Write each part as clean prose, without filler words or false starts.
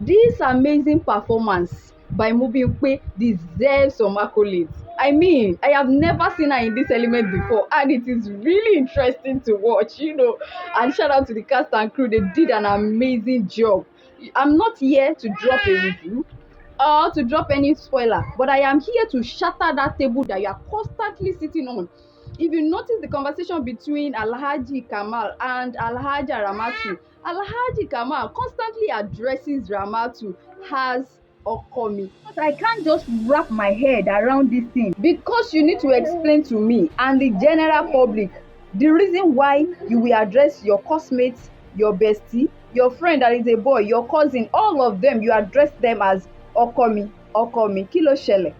This amazing performance by Mobimpe deserves some accolades. I mean, I have never seen her in this element before, and it is really interesting to watch. And shout out to the cast and crew, they did an amazing job. I'm not here to drop a review or to drop any spoiler, but I am here to shatter that table that you are constantly sitting on. If you notice the conversation between Alhaji Kamal and Alhaja Ramatu, Alhaji Kamal constantly addresses Ramatu as Okomi. But I can't just wrap my head around this thing because you need to explain to me and the general public the reason why you will address your classmates, your bestie, your friend that is a boy, your cousin, all of them, you address them as Okomi, Okomi, Kilo Shele.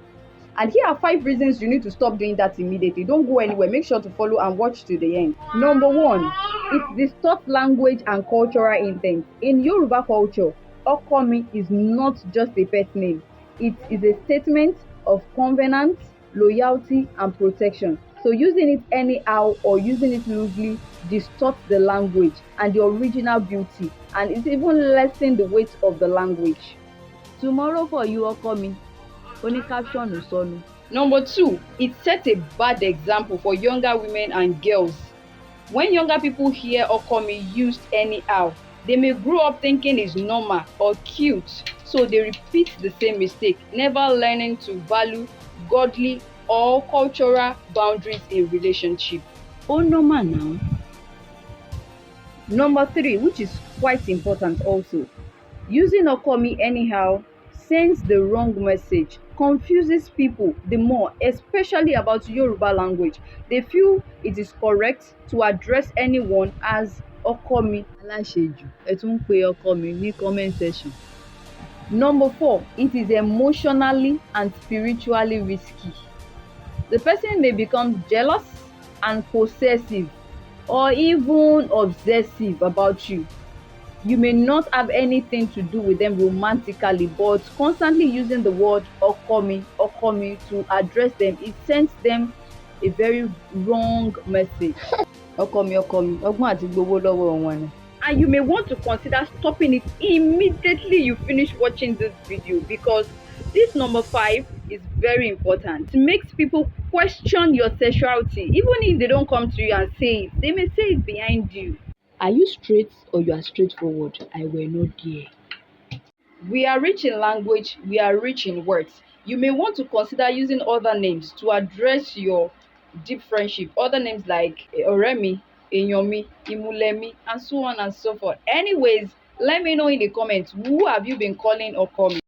And here are 5 reasons you need to stop doing that immediately. Don't go anywhere. Make sure to follow and watch to the end. Number 1, it distorts language and cultural intent. In Yoruba culture, Okomi is not just a pet name. It is a statement of covenant, loyalty, and protection. So using it anyhow or using it loosely distorts the language and the original beauty, and it even lessens the weight of the language. Tomorrow for you, Okomi. Only caption Usonu. Number 2, it sets a bad example for younger women and girls. When younger people hear Okomi used anyhow, they may grow up thinking it's normal or cute, so they repeat the same mistake, never learning to value godly or cultural boundaries in relationship. Oh, normal now. Number 3, which is quite important also, using Okomi anyhow sends the wrong message, confuses people the more, especially about Yoruba language. They feel it is correct to address anyone as Okomi. Aláṣejù, ẹ tún ń pe Okomi ní comment section. Number 4, it is emotionally and spiritually risky. The person may become jealous and possessive or even obsessive about you. You may not have anything to do with them romantically, but constantly using the word Okomi, Okomi to address them, it sends them a very wrong message. Okomi, Okomi, ọgbọ́n àti gbowó lọ́wọ́ wọn ni. And you may want to consider stopping it immediately you finish watching this video, because this number 5 is very important. It makes people question your sexuality. Even if they don't come to you and say it, they may say it behind you. Are you straight or you are straightforward? I will not dare. We are rich in language, we are rich in words. You may want to consider using other names to address your deep friendship. Other names like Oremi, Enyomi, Imulemi, and so on and so forth. Anyways, let me know in the comments, who have you been calling Okomi?